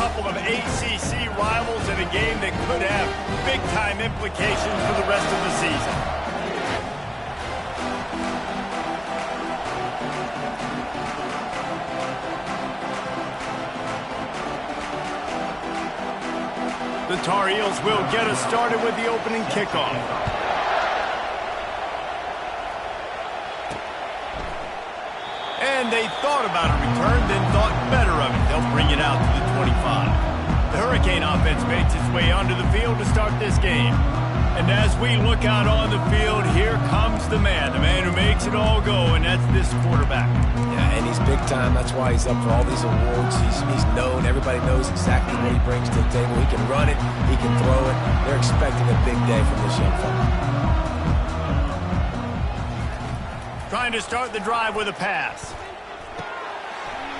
couple of ACC rivals in a game that could have big-time implications for the rest of the season. The Tar Heels will get us started with the opening kickoff. And they thought about a return, then thought better of it. They'll bring it out to the 25. The Hurricane offense makes its way onto the field to start this game. And as we look out on the field, here comes the man who makes it all go, and that's this quarterback. Yeah, and he's big time. That's why he's up for all these awards. He's known. Everybody knows exactly what he brings to the table. He can run it. He can throw it. They're expecting a big day from this young fella. Trying to start the drive with a pass.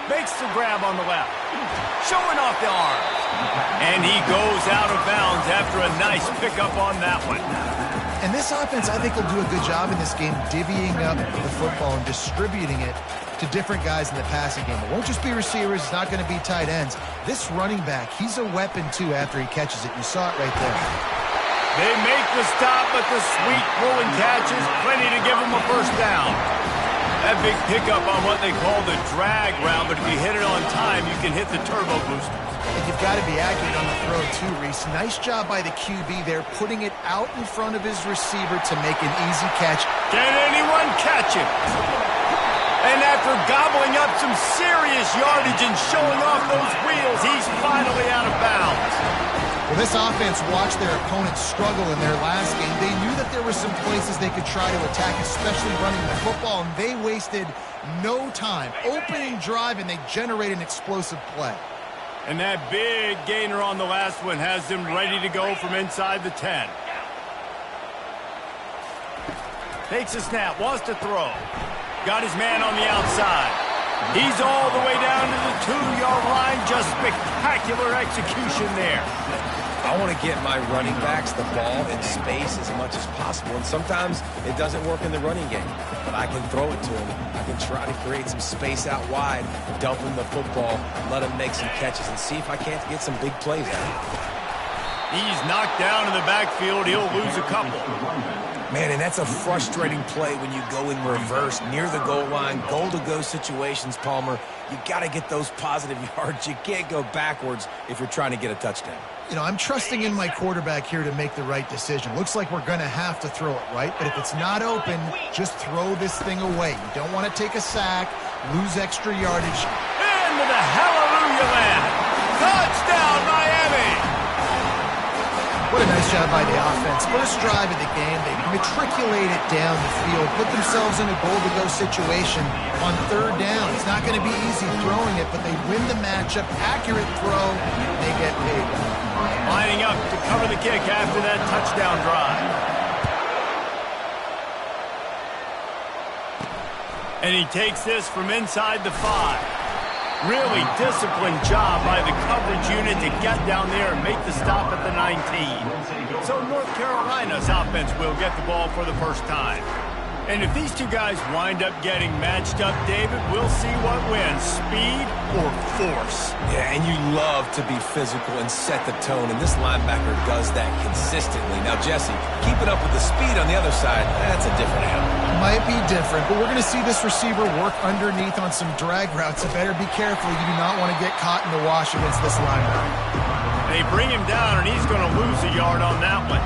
Makes the grab on the left. Showing off the arm. And he goes out of bounds after a nice pickup on that one. And this offense, I think, will do a good job in this game divvying up the football and distributing it to different guys in the passing game. It won't just be receivers. It's not going to be tight ends. This running back, he's a weapon, too, after he catches it. You saw it right there. They make the stop, but the sweet rolling catch is plenty to give him a first down. That big pickup on what they call the drag route, but if you hit it on time, you can hit the turbo boosters. And you've got to be accurate on the throw, too, Reese. Nice job by the QB there, putting it out in front of his receiver to make an easy catch. Can anyone catch him? And after gobbling up some serious yardage and showing off those wheels, he's finally out of bounds. Well, this offense watched their opponents struggle in their last game. They knew that there were some places they could try to attack, especially running the football, and they wasted no time. Opening drive, and they generated an explosive play. And that big gainer on the last one has them ready to go from inside the 10. Takes a snap, wants to throw. Got his man on the outside. He's all the way down to the 2-yard line. Just spectacular execution there. I want to get my running backs the ball in space as much as possible, and sometimes it doesn't work in the running game, but I can throw it to him. I can try to create some space out wide, dump him the football, let him make some catches, and see if I can't get some big plays out of him. He's knocked down in the backfield. He'll lose a couple. Man, and that's a frustrating play when you go in reverse near the goal line, goal-to-go situations, Palmer. You got to get those positive yards. You can't go backwards if you're trying to get a touchdown. You know, I'm trusting in my quarterback here to make the right decision. Looks like we're going to have to throw it, right? But if it's not open, just throw this thing away. You don't want to take a sack, lose extra yardage. Into the hallelujah land. Touchdown, Miami! What a nice job by the offense. First drive of the game, they matriculate it down the field, put themselves in a goal-to-go situation on third down. It's not going to be easy throwing it, but they win the matchup. Accurate throw, they get paid. Lining up to cover the kick after that touchdown drive. And he takes this from inside the 5. Really disciplined job by the coverage unit to get down there and make the stop at the 19. So North Carolina's offense will get the ball for the first time. And if these two guys wind up getting matched up, David, we'll see what wins, speed or force. Yeah, and you love to be physical and set the tone, and this linebacker does that consistently. Now, Jesse, keep it up with the speed on the other side. That's a different animal. Might be different, but we're going to see this receiver work underneath on some drag routes. So better be careful. You do not want to get caught in the wash against this linebacker. They bring him down, and he's going to lose a yard on that one.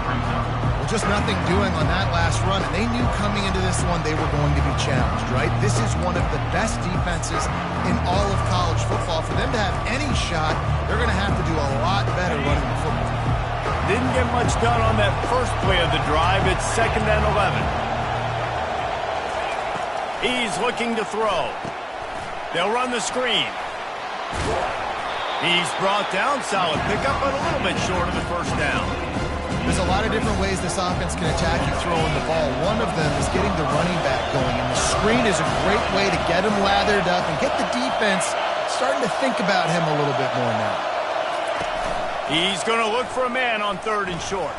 Just nothing doing on that last run, and they knew coming into this one they were going to be challenged, right? This is one of the best defenses in all of college football. For them to have any shot, they're going to have to do a lot better running the football. Didn't get much done on that first play of the drive. It's 2nd and 11. He's looking to throw. They'll run the screen. He's brought down. Solid pickup, but a little bit short of the first down. There's a lot of different ways this offense can attack you throwing the ball. One of them is getting the running back going, and the screen is a great way to get him lathered up and get the defense starting to think about him a little bit more now. He's going to look for a man on 3rd and short.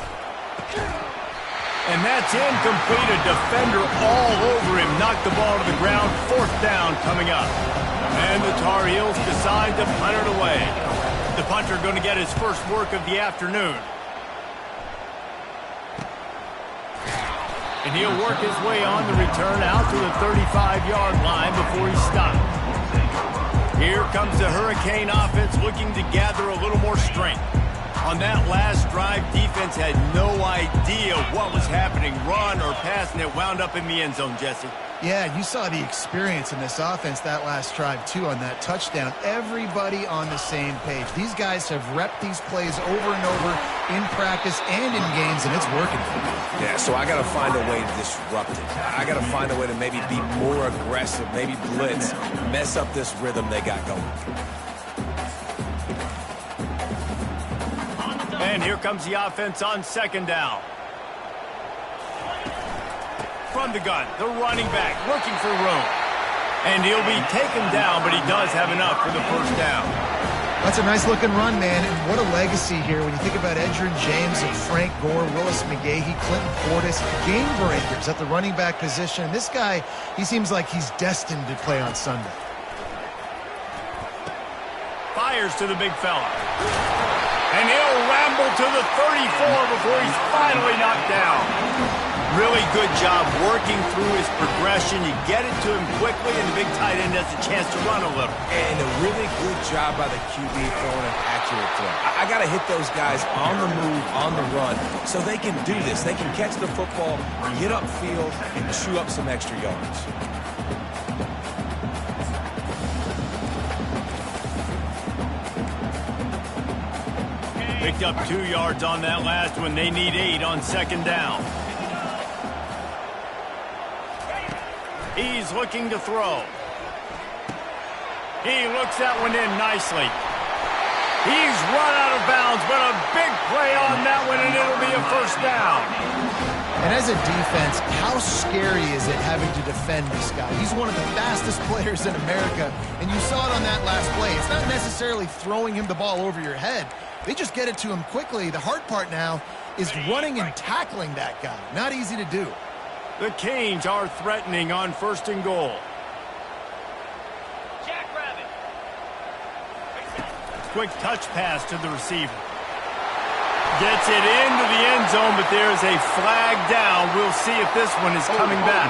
And that's incomplete. A defender all over him. Knocked the ball to the ground. 4th down coming up. And the Tar Heels decide to punt it away. The punter going to get his first work of the afternoon. And he'll work his way on the return out to the 35-yard line before he stops. Here comes the Hurricane offense looking to gather a little more strength. On that last drive, defense had no idea what was happening, run or pass, and it wound up in the end zone, Jesse. Yeah, you saw the experience in this offense that last drive, too, on that touchdown. Everybody on the same page. These guys have repped these plays over and over in practice and in games, and it's working for them. Yeah, so I got to find a way to disrupt it. I got to find a way to maybe be more aggressive, maybe blitz, mess up this rhythm they got going. And here comes the offense on second down. From the gun, the running back looking for room. And he'll be taken down, but he does have enough for the first down. That's a nice-looking run, man, and what a legacy here when you think about Edgerrin James and Frank Gore, Willis McGahee, Clinton Portis, game breakers at the running back position. This guy, he seems like he's destined to play on Sunday. Fires to the big fella. And he'll ramble to the 34 before he's finally knocked down. Really good job working through his progression. You get it to him quickly, and the big tight end has a chance to run a little. And a really good job by the QB throwing an accurate throw. I got to hit those guys on the move, on the run, so they can do this. They can catch the football, get upfield, and chew up some extra yards. Picked up 2 yards on that last one. They need 8 on second down. He's looking to throw. He looks that one in nicely. He's run out of bounds, but a big play on that one, and it'll be a first down. And as a defense, how scary is it having to defend this guy? He's one of the fastest players in America, and you saw it on that last play. It's not necessarily throwing him the ball over your head. They just get it to him quickly. The hard part now is running and tackling that guy. Not easy to do. The Canes are threatening on first and goal. Quick touch pass to the receiver. Gets it into the end zone, but there's a flag down. We'll see if this one is coming back.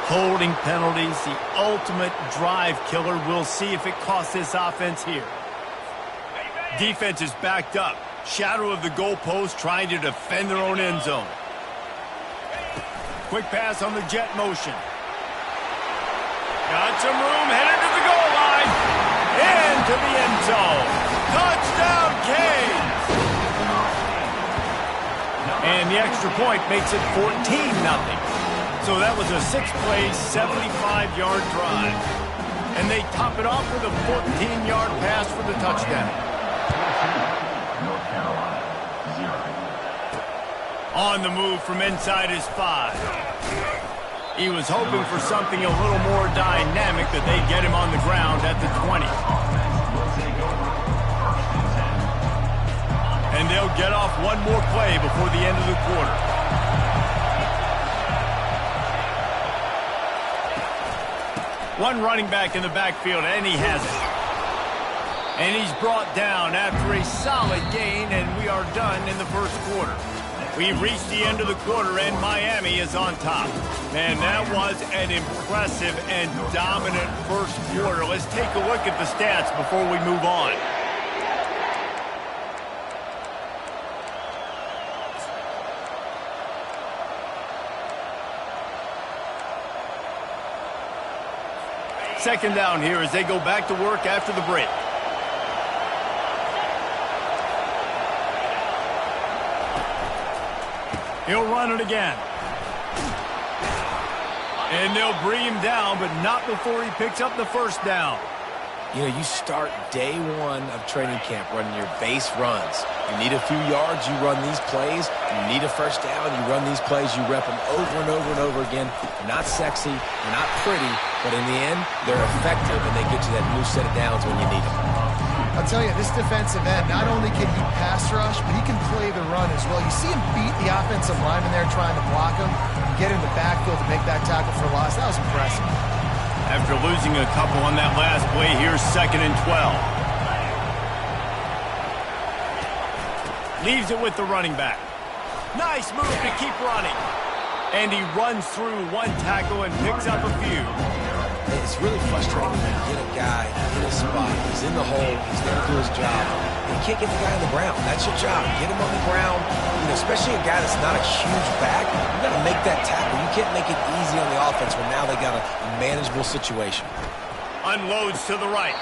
Holding penalties, the ultimate drive killer. We'll see if it costs this offense here. Defense is backed up. Shadow of the goalpost, trying to defend their own end zone. Quick pass on the jet motion. Got some room, headed to the goal line. Into the end zone. Touchdown, Canes! And the extra point makes it 14-0. So that was a 6-play, 75-yard drive. And they top it off with a 14-yard pass for the touchdown. On the move from inside his 5. He was hoping for something a little more dynamic, that they get him on the ground at the 20. And they'll get off one more play before the end of the quarter. One running back in the backfield, and he has it. And he's brought down after a solid gain, and we are done in the first quarter. We've reached the end of the quarter, and Miami is on top. Man, that was an impressive and dominant first quarter. Let's take a look at the stats before we move on. Second down here as they go back to work after the break. He'll run it again. And they'll bring him down, but not before he picks up the first down. You know, you start day one of training camp running your base runs. You need a few yards, you run these plays. You need a first down, you run these plays. You rep them over and over and over again. They're not sexy, they're not pretty, but in the end, they're effective, and they get you that new set of downs when you need them. I'll tell you, this defensive end, not only can he pass rush, but he can play the run as well. You see him beat the offensive lineman there trying to block him, get in the backfield to make that tackle for loss. That was impressive. After losing a couple on that last play, here's 2nd and 12. Leaves it with the running back. Nice move to keep running. And he runs through one tackle and picks up a few. It's really frustrating when you get a guy in a spot. He's in the hole. He's there to do his job. You can't get the guy on the ground. That's your job. Get him on the ground. You know, especially a guy that's not a huge back. You got to make that tackle. You can't make it easy on the offense when now they got a manageable situation. Unloads to the right.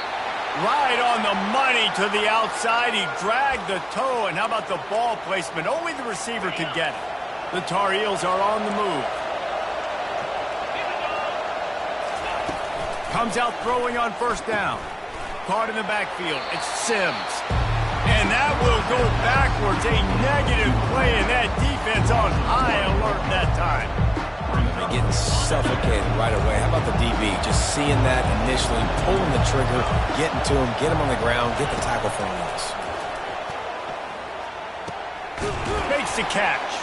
Right on the money to the outside. He dragged the toe. And how about the ball placement? Only the receiver could get it. The Tar Heels are on the move. Comes out throwing on 1st down. Caught in the backfield. It's Sims. And that will go backwards. A negative play, and that defense on high alert that time. They're getting suffocated right away. How about the DB? Just seeing that initially, pulling the trigger, getting to him, get him on the ground, get the tackle for him. Makes the catch.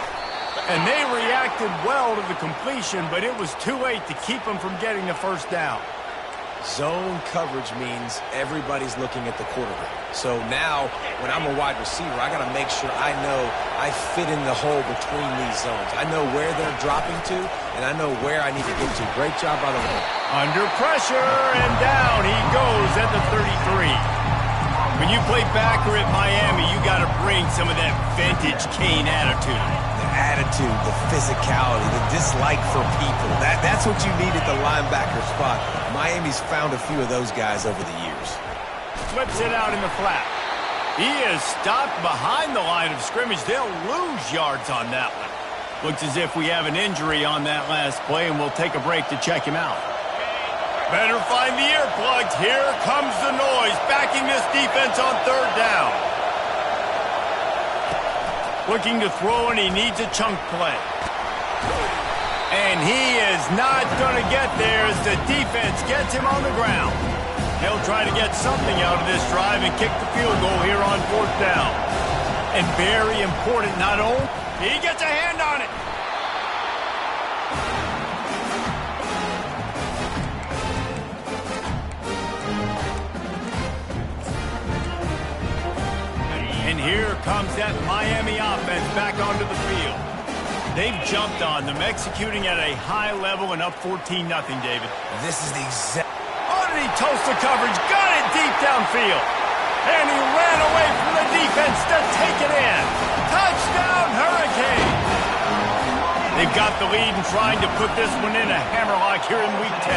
And they reacted well to the completion, but it was too late to keep them from getting the 1st down. Zone coverage means everybody's looking at the quarterback. So now, when I'm a wide receiver, I got to make sure I know I fit in the hole between these zones. I know where they're dropping to, and I know where I need to get to. Great job by the way. Under pressure, and down he goes at the 33. When you play backer at Miami, you got to bring some of that vintage Kane attitude. Attitude, the physicality, the dislike for people. That's what you need at the linebacker spot. Miami's found a few of those guys over the years. Flips it out in the flat. He is stopped behind the line of scrimmage. They'll lose yards on that one. Looks as if we have an injury on that last play, and we'll take a break to check him out. Better find the earplugs. Here comes the noise, backing this defense on 3rd down. Looking to throw, and he needs a chunk play. And he is not going to get there as the defense gets him on the ground. He'll try to get something out of this drive and kick the field goal here on 4th down. And very important, not only, he gets a hand on it. And here comes that Miami offense back onto the field. They've jumped on them, executing at a high level and up 14-0, David. This is the exact... Oh, did he toast the coverage? Got it deep downfield. And he ran away from the defense to take it in. Touchdown, Hurricane! They've got the lead and trying to put this one in a hammerlock here in Week 10.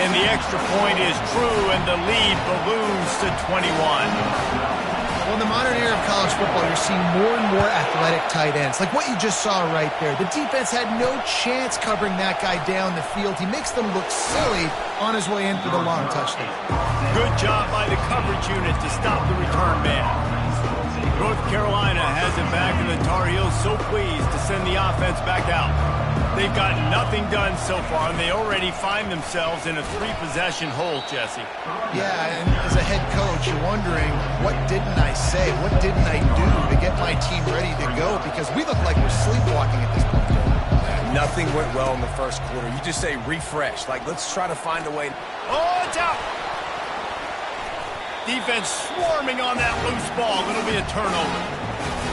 And the extra point is true, and the lead balloons to 21. Well, in the modern era of college football, you're seeing more and more athletic tight ends. Like what you just saw right there. The defense had no chance covering that guy down the field. He makes them look silly on his way in for the long touchdown. Good job by the coverage unit to stop the return man. North Carolina has it back, and the Tar Heels so pleased to send the offense back out. They've got nothing done so far, and they already find themselves in a 3-possession hole, Jesse. Yeah, and as a head coach, you're wondering, what didn't I say? What didn't I do to get my team ready to go? Because we look like we're sleepwalking at this point. Nothing went well in the 1st quarter. You just say refresh. Like, let's try to find a way. Oh, it's out! Defense swarming on that loose ball. It'll be a turnover.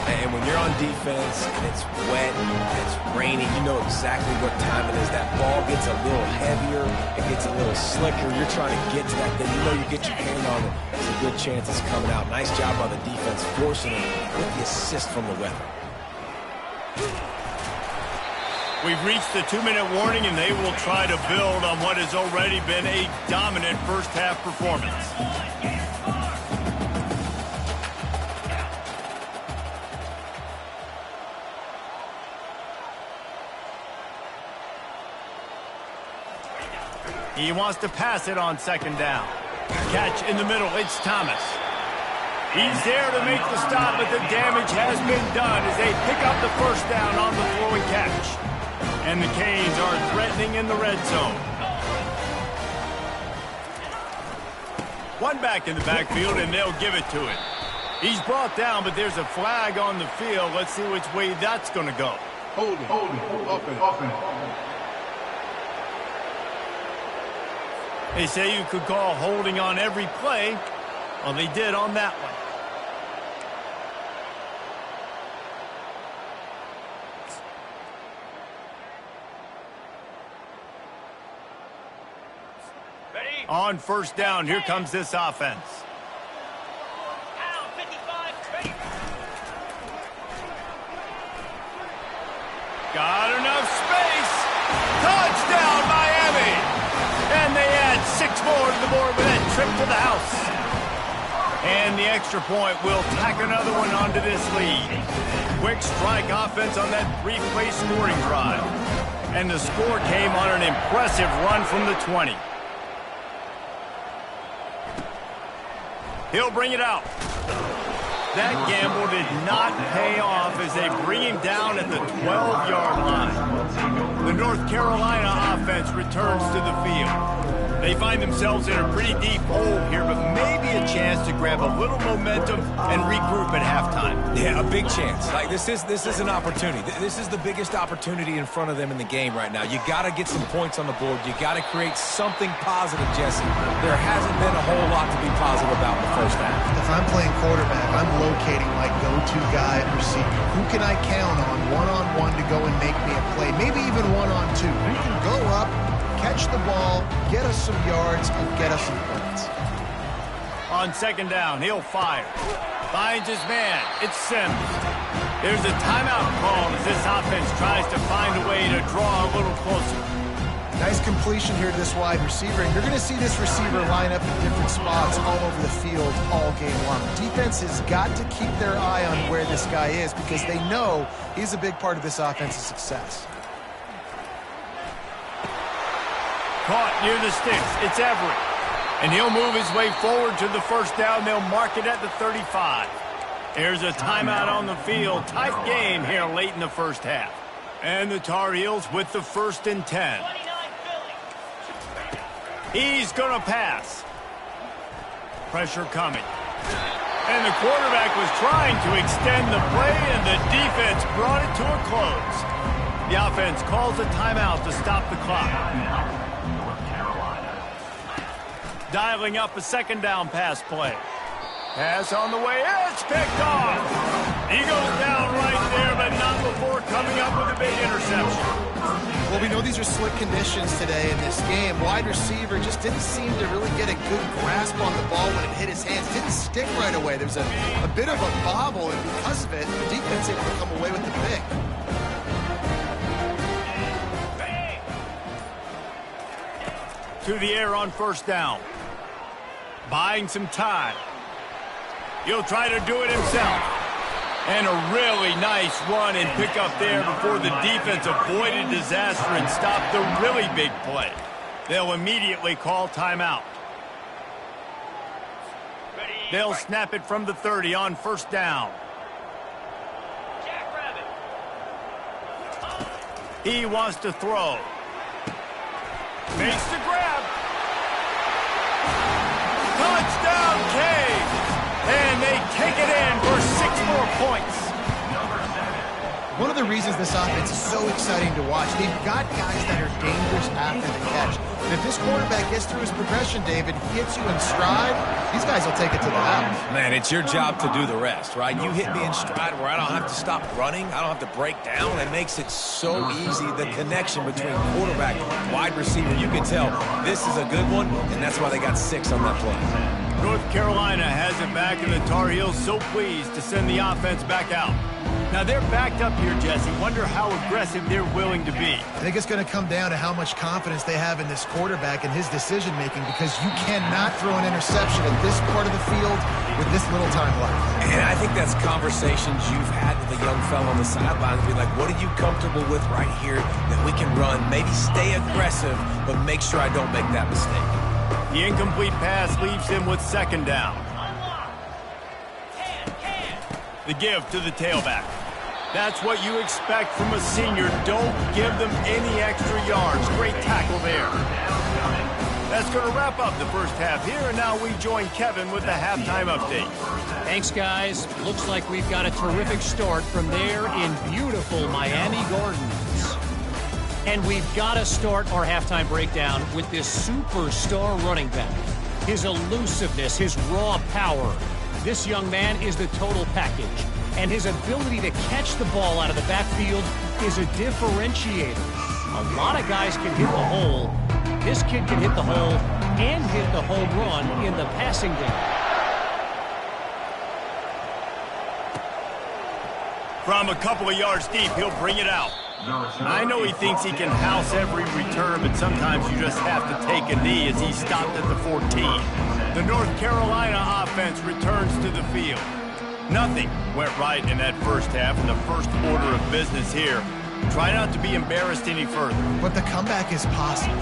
And when you're on defense and it's wet and it's raining, you know exactly what time it is. That ball gets a little heavier, it gets a little slicker. You're trying to get to that thing. You know you get your hand on it. There's a good chance it's coming out. Nice job by the defense, forcing it with the assist from the weather. We've reached the 2-minute warning, and they will try to build on what has already been a dominant first-half performance. He wants to pass it on 2nd down. Catch in the middle. It's Thomas. He's there to make the stop, but the damage has been done as they pick up the 1st down on the throw and catch. And the Canes are threatening in the red zone. One back in the backfield, and they'll give it to him. He's brought down, but there's a flag on the field. Let's see which way that's going to go. Hold it, offense. They say you could call holding on every play. Well, they did on that one. Ready? On first down, here comes this offense. Down, 55, ready. Got enough space. Touchdown, Miami. And they add 6 more to the board with that trip to the house. And the extra point will tack another one onto this lead. Quick strike offense on that 3-play scoring drive. And the score came on an impressive run from the 20. He'll bring it out. That gamble did not pay off as they bring him down at the 12-yard line. The North Carolina offense returns to the field. They find themselves in a pretty deep hole here, but maybe a chance to grab a little momentum and regroup at halftime. Yeah, a big chance. Like this is an opportunity. This is the biggest opportunity in front of them in the game right now. You got to get some points on the board. You got to create something positive, Jesse. There hasn't been a whole lot to be positive about in the first half. If I'm playing quarterback, I'm locating my go-to guy at receiver. Who can I count on one-on-one to go and make me a play? Maybe even one-on-two. Who can go up, catch the ball, get us some yards, and get us some points. On second down, he'll fire. Finds his man. It's Sims. There's a timeout called as this offense tries to find a way to draw a little closer. Nice completion here to this wide receiver, and you're going to see this receiver line up in different spots all over the field all game long. Defense has got to keep their eye on where this guy is because they know he's a big part of this offense's success. Caught near the sticks. It's Everett. And he'll move his way forward to the first down. They'll mark it at the 35. There's a timeout on the field. Tight game here late in the first half. And the Tar Heels with the 1st and 10. He's going to pass. Pressure coming. And the quarterback was trying to extend the play, and the defense brought it to a close. The offense calls a timeout to stop the clock. Dialing up a second down pass play. Pass on the way. It's picked off. He goes down right there, but not before coming up with a big interception. Well, we know these are slick conditions today in this game. Wide receiver just didn't seem to really get a good grasp on the ball when it hit his hands. Didn't stick right away. There was a bit of a bobble, and because of it, the defense able to come away with the pick. To the air on first down. Buying some time. He'll try to do it himself. And a really nice run and pick up there before the defense avoided disaster and stopped the really big play. They'll immediately call timeout. They'll snap it from the 30 on first down. He wants to throw. Makes the grab. Touchdown, Cade. And they take it in for 6 more points. One of the reasons this offense is so exciting to watch, they've got guys that are dangerous after the catch. And if this quarterback gets through his progression, David, he hits you in stride, these guys will take it to the house. Man, it's your job to do the rest, right? You hit me in stride where I don't have to stop running. I don't have to break down. It makes it so easy, the connection between quarterback and wide receiver. You can tell this is a good one, and that's why they got 6 on that play. North Carolina has it back, and the Tar Heels so pleased to send the offense back out. Now, they're backed up here, Jesse. Wonder how aggressive they're willing to be. I think it's going to come down to how much confidence they have in this quarterback and his decision-making, because you cannot throw an interception at this part of the field with this little time left. And I think that's conversations you've had with a young fellow on the sidelines. Be like, what are you comfortable with right here that we can run? Maybe stay aggressive, but make sure I don't make that mistake. The incomplete pass leaves him with second down. The give to the tailback. That's what you expect from a senior. Don't give them any extra yards. Great tackle there. That's going to wrap up the first half here, and now we join Kevin with the halftime update. Thanks, guys. Looks like we've got a terrific start from there in beautiful Miami Gardens. And we've got to start our halftime breakdown with this superstar running back. His elusiveness, his raw power. This young man is the total package. And his ability to catch the ball out of the backfield is a differentiator. A lot of guys can hit the hole. This kid can hit the hole and hit the home run in the passing game. From a couple of yards deep, he'll bring it out. I know he thinks he can house every return, but sometimes you just have to take a knee as he stopped at the 14. The North Carolina offense returns to the field. Nothing went right in that first half, and the first order of business here. Try not to be embarrassed any further. But the comeback is possible.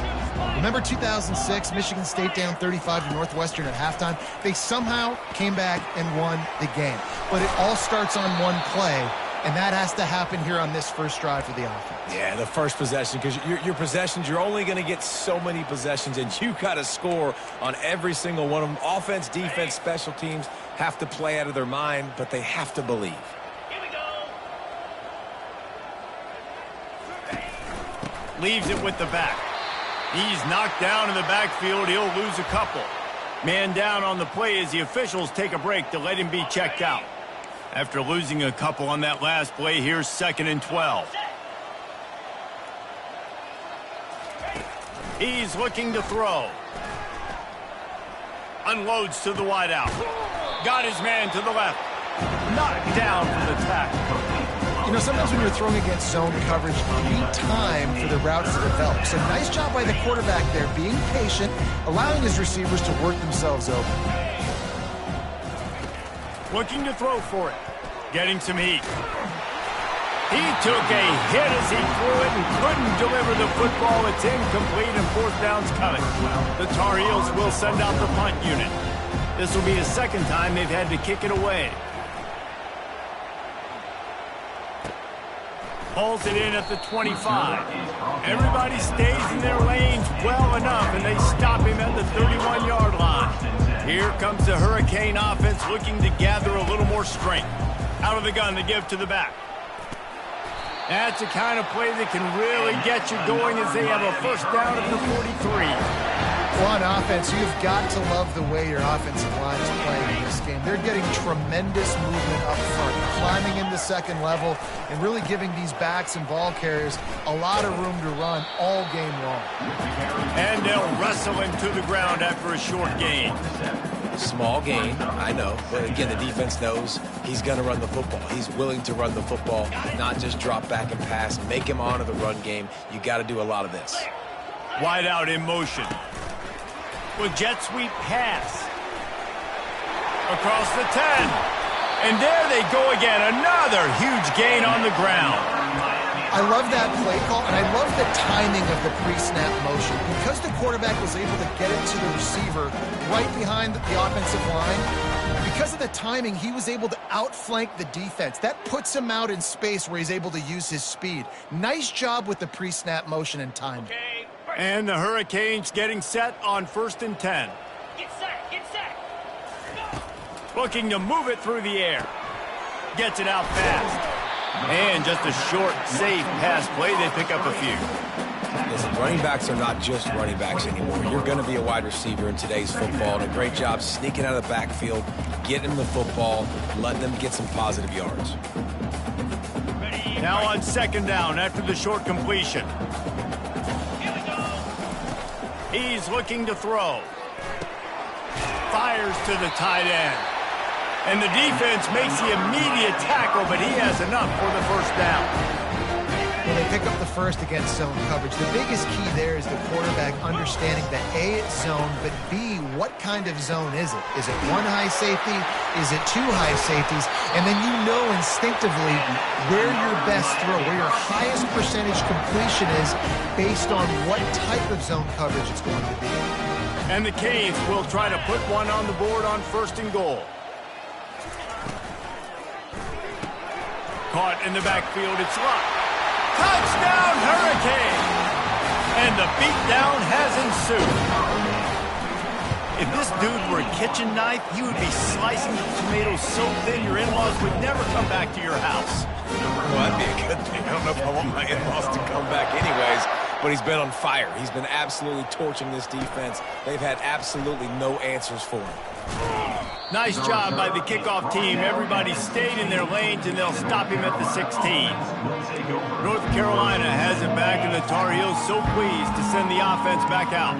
Remember 2006, Michigan State down 35 to Northwestern at halftime? They somehow came back and won the game. But it all starts on one play, and that has to happen here on this first drive for the offense. Yeah, the first possession, because your possessions, you're only going to get so many possessions, and you got to score on every single one of them. Offense, defense, special teams have to play out of their mind, but they have to believe. Here we go. Leaves it with the back. He's knocked down in the backfield. He'll lose a couple. Man down on the play as the officials take a break to let him be checked out. After losing a couple on that last play, here's 2nd and 12. He's looking to throw. Unloads to the wideout. Got his man to the left. Knocked down for the tackle. You know, sometimes when you're throwing against zone coverage, you need time for the routes to develop. So nice job by the quarterback there, being patient, allowing his receivers to work themselves open. Looking to throw for it. Getting some heat. He took a hit as he threw it and couldn't deliver the football. It's incomplete and 4th down's coming. The Tar Heels will send out the punt unit. This will be the second time they've had to kick it away. Pulls it in at the 25. Everybody stays in their lanes well enough, and they stop him at the 31-yard line. Here comes the Hurricane offense looking to gather a little more strength. Out of the gun to give to the back. That's the kind of play that can really get you going as they have a first down at the 43. Well, on offense, you've got to love the way your offensive line is playing in this game. They're getting tremendous movement up front, climbing into second level, and really giving these backs and ball carriers a lot of room to run all game long. And they'll wrestle him to the ground after a short gain. Small gain, I know. But again, the defense knows he's going to run the football. He's willing to run the football, not just drop back and pass, make him onto the run game. You got to do a lot of this. Wide out in motion. With jet sweep pass. Across the 10. And there they go again. Another huge gain on the ground. I love that play call, and I love the timing of the pre-snap motion. Because the quarterback was able to get it to the receiver right behind the offensive line, because of the timing, he was able to outflank the defense. That puts him out in space where he's able to use his speed. Nice job with the pre-snap motion and timing. And the Hurricanes getting set on 1st and 10. Get set, get set. Looking to move it through the air. Gets it out fast. And just a short, safe pass play. They pick up a few. Listen, running backs are not just running backs anymore. You're going to be a wide receiver in today's football. And a great job sneaking out of the backfield, getting them the football, letting them get some positive yards. Now on 2nd down after the short completion. He's looking to throw. Fires to the tight end. And the defense makes the immediate tackle, but he has enough for the first down. Well, they pick up the first against zone coverage. The biggest key there is the quarterback understanding that A, it's zone, but B, what kind of zone is it? Is it one high safety? Is it two high safeties? And then you know instinctively where your best throw, where your highest percentage completion is based on what type of zone coverage it's going to be. And the Canes will try to put one on the board on 1st and goal. Caught in the backfield, it's locked. Touchdown, Hurricane! And the beatdown has ensued. If this dude were a kitchen knife, he would be slicing the tomatoes so thin your in-laws would never come back to your house. Well, that'd be a good thing. I don't know if I want my in-laws to come back anyways, but he's been on fire. He's been absolutely torching this defense. They've had absolutely no answers for him. Nice job by the kickoff team. Everybody stayed in their lanes, and they'll stop him at the 16. North Carolina has it back, and the Tar Heels so pleased to send the offense back out.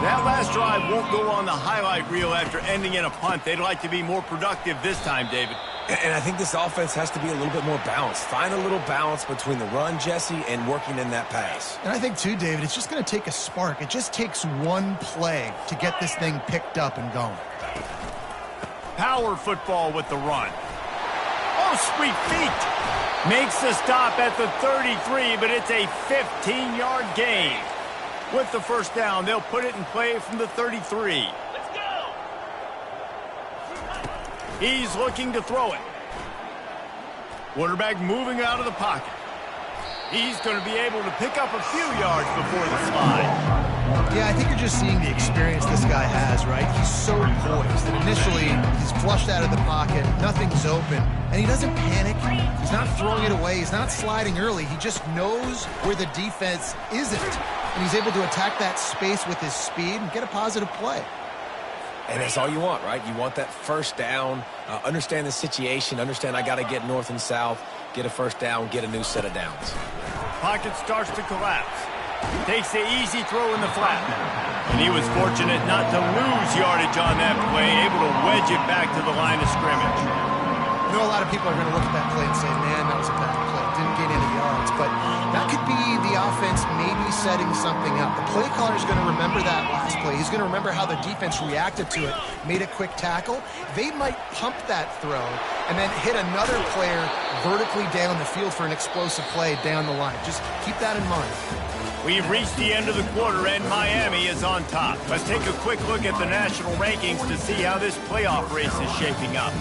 That last drive won't go on the highlight reel after ending in a punt. They'd like to be more productive this time, David. And I think this offense has to be a little bit more balanced. Find a little balance between the run, Jesse, and working in that pass. And I think, too, David, it's just going to take a spark. It just takes one play to get this thing picked up and going. Power football with the run. Oh, sweet feet. Makes the stop at the 33, but it's a 15-yard gain. With the first down, they'll put it in play from the 33. Let's go! He's looking to throw it. Quarterback moving out of the pocket. He's going to be able to pick up a few yards before the slide. Yeah, I think you're just seeing the experience this guy has, right? He's so poised that initially he's flushed out of the pocket, nothing's open, and he doesn't panic. He's not throwing it away. He's not sliding early. He just knows where the defense isn't, and he's able to attack that space with his speed and get a positive play. And that's all you want, right? You want that first down, understand the situation, understand I got to get north and south, get a first down, get a new set of downs. Pocket starts to collapse. Takes the easy throw in the flat. And he was fortunate not to lose yardage on that play, able to wedge it back to the line of scrimmage. I know a lot of people are going to look at that play and say, man, that was a bad play. Didn't gain any yards. But that could be the offense maybe setting something up. The play caller is going to remember that last play. He's going to remember how the defense reacted to it, made a quick tackle. They might pump that throw and then hit another player vertically down the field for an explosive play down the line. Just keep that in mind. We've reached the end of the quarter, and Miami is on top. Let's take a quick look at the national rankings to see how this playoff race is shaping up.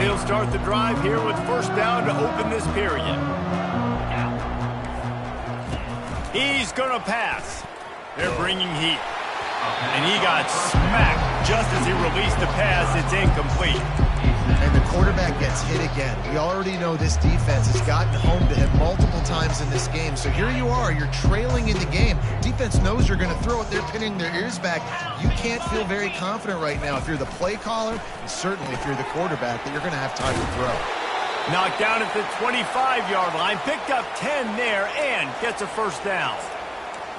He'll start the drive here with first down to open this period. He's going to pass. They're bringing heat. And he got smacked just as he released the pass. It's incomplete. And the quarterback gets hit again. We already know this defense has gotten home to him multiple times in this game. So here you are. You're trailing in the game. Defense knows you're going to throw it. They're pinning their ears back. You can't feel very confident right now if you're the play caller, and certainly if you're the quarterback, that you're going to have time to throw. Knocked down at the 25-yard line. Picked up 10 there and gets a first down.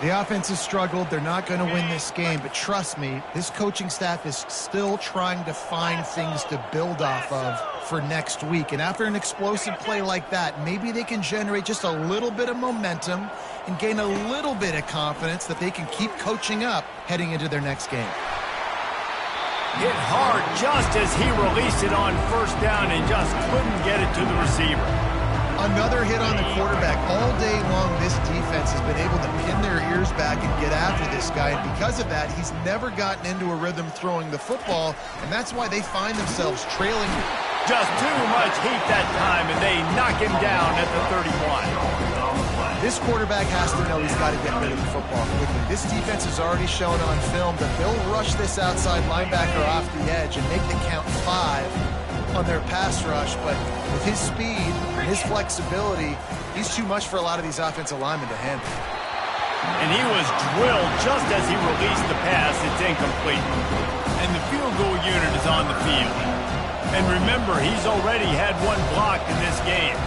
The offense has struggled. They're not going to win this game, but trust me, this coaching staff is still trying to find things to build off of for next week. And after an explosive play like that, maybe they can generate just a little bit of momentum and gain a little bit of confidence that they can keep coaching up heading into their next game. Hit hard just as he released it on first down and just couldn't get it to the receiver. Another hit on the quarterback. All day long, this defense has been able to pin their ears back and get after this guy. And because of that, he's never gotten into a rhythm throwing the football. And that's why they find themselves trailing. Just too much heat that time, and they knock him down at the 31. This quarterback has to know he's got to get rid of the football quickly. This defense has already shown on film that they'll rush this outside linebacker off the edge and make the count 5 on their pass rush, but with his speed and his flexibility, he's too much for a lot of these offensive linemen to handle. And he was drilled just as he released the pass. It's incomplete. And the field goal unit is on the field. And remember, he's already had one block in this game.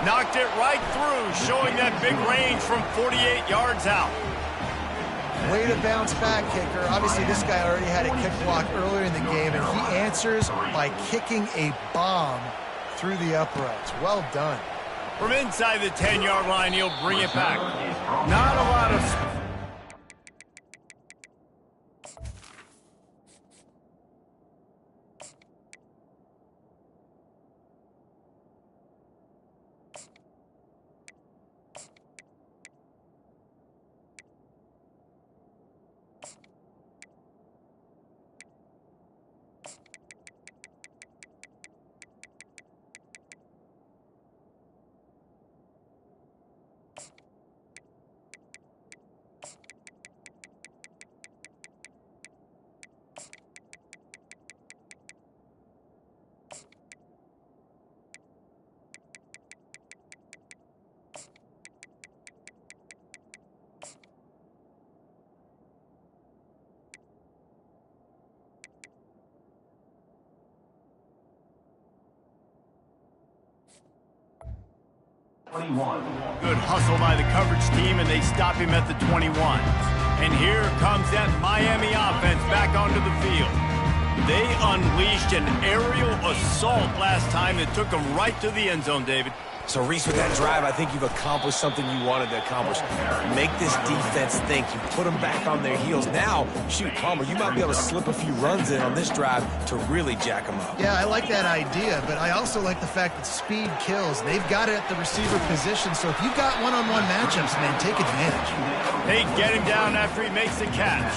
Knocked it right through, showing that big range from 48 yards out. Way to bounce back, kicker. Obviously, this guy already had a kick block earlier in the game, and he answers by kicking a bomb through the uprights. Well done. From inside the 10-yard line, he'll bring it back. Not a lot of... Good hustle by the coverage team, and they stop him at the 21. And here comes that Miami offense back onto the field. They unleashed an aerial assault last time that took them right to the end zone, David. So, Reese, with that drive, I think you've accomplished something you wanted to accomplish. Make this defense think. You put them back on their heels. Now, shoot, Palmer, you might be able to slip a few runs in on this drive to really jack them up. Yeah, I like that idea, but I also like the fact that speed kills. They've got it at the receiver position, so if you've got one-on-one matchups, man, take advantage. They get him down after he makes the catch.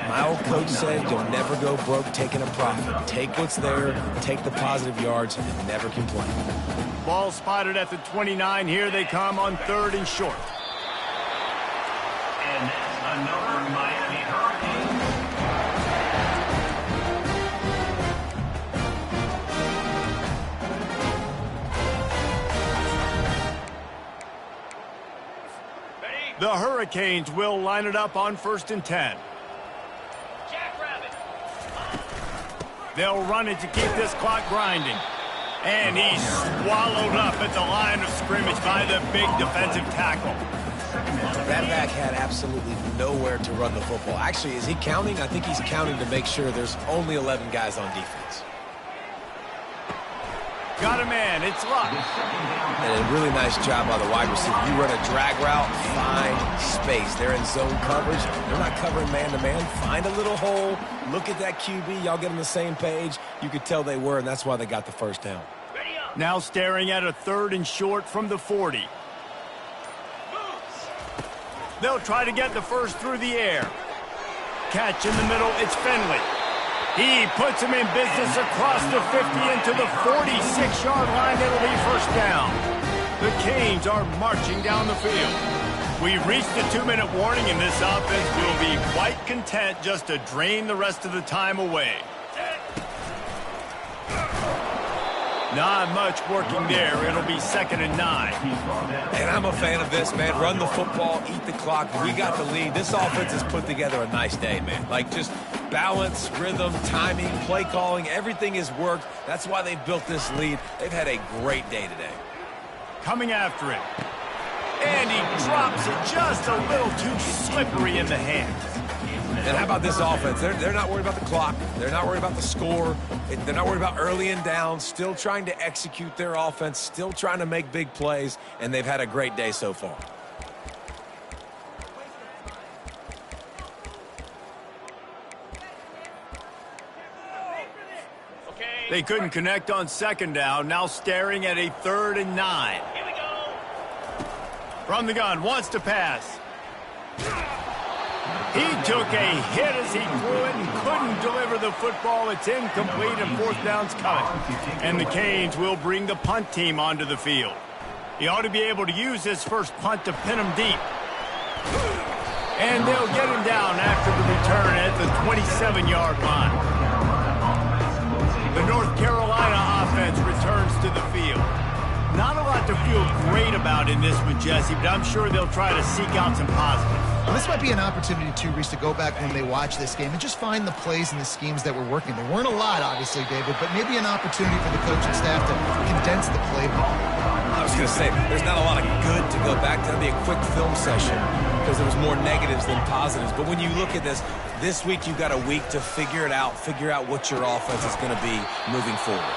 My old coach said you'll never go broke taking a profit. Take what's there, take the positive yards, and never complain. Ball spotted at the 29. Here they come on 3rd and short. And that's another Miami Hurricane. The Hurricanes will line it up on 1st and 10. They'll run it to keep this clock grinding. And he's swallowed up at the line of scrimmage by the big defensive tackle. That back had absolutely nowhere to run the football. Actually, is he counting? I think he's counting to make sure there's only 11 guys on defense. Got a man. It's Luck. And a really nice job by the wide receiver. You run a drag route, find space. They're in zone coverage. They're not covering man-to-man. Find a little hole. Look at that QB. Y'all get on the same page. You could tell they were, and that's why they got the first down. Now staring at a 3rd and short from the 40. They'll try to get the first through the air. Catch in the middle. It's Finley. He puts him in business across the 50 into the 46-yard line. It'll be first down. The Canes are marching down the field. We've reached the 2-minute warning, and this offense will be quite content just to drain the rest of the time away. Not much working there. It'll be 2nd and 9. And I'm a fan of this, man. Run the football, eat the clock. We got the lead. This offense has put together a nice day, man. Like, just balance, rhythm, timing, play calling, everything has worked. That's why they've built this lead. They've had a great day today. Coming after it. And he drops it just a little too slippery in the hands. And how about this offense? They're not worried about the clock. They're not worried about the score. They're not worried about early and down. Still trying to execute their offense. Still trying to make big plays. And they've had a great day so far. They couldn't connect on 2nd down. Now staring at a 3rd and 9. Here we go. From the gun, wants to pass. He took a hit as he threw it and couldn't deliver the football. It's incomplete, and 4th down's coming. And the Canes will bring the punt team onto the field. He ought to be able to use his first punt to pin him deep. And they'll get him down after the return at the 27-yard line. The North Carolina offense returns to the field. Not a lot to feel great about in this one, Jesse, but I'm sure they'll try to seek out some positives. Well, this might be an opportunity, too, Reese, to go back when they watch this game and just find the plays and the schemes that were working. There weren't a lot, obviously, David, but maybe an opportunity for the coaching staff to condense the playbook. I was going to say, there's not a lot of good to go back to. It'll be a quick film session because there was more negatives than positives. But when you look at this week you've got a week to figure it out, figure out what your offense is going to be moving forward.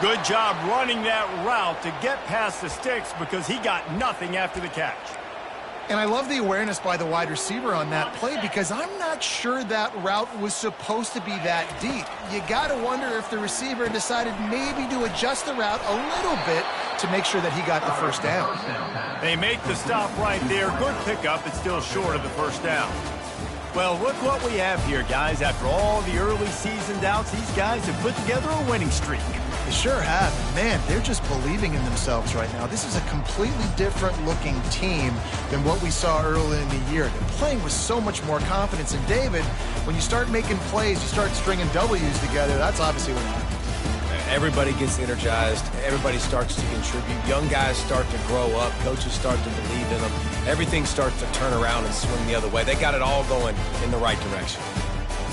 Good job running that route to get past the sticks because he got nothing after the catch. And I love the awareness by the wide receiver on that play because I'm not sure that route was supposed to be that deep. You got to wonder if the receiver decided maybe to adjust the route a little bit to make sure that he got the first down. They make the stop right there. Good pickup. It's still short of the first down. Well, look what we have here, guys. After all the early season doubts, these guys have put together a winning streak. They sure have. Man, they're just believing in themselves right now. This is a completely different looking team than what we saw early in the year. They're playing with so much more confidence. And David, when you start making plays, you start stringing W's together, that's obviously what happens. Everybody gets energized. Everybody starts to contribute. Young guys start to grow up. Coaches start to believe in them. Everything starts to turn around and swing the other way. They got it all going in the right direction.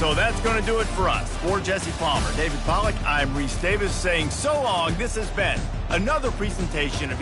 So that's going to do it for us. For Jesse Palmer, David Pollack, I'm Reese Davis saying so long. This has been another presentation of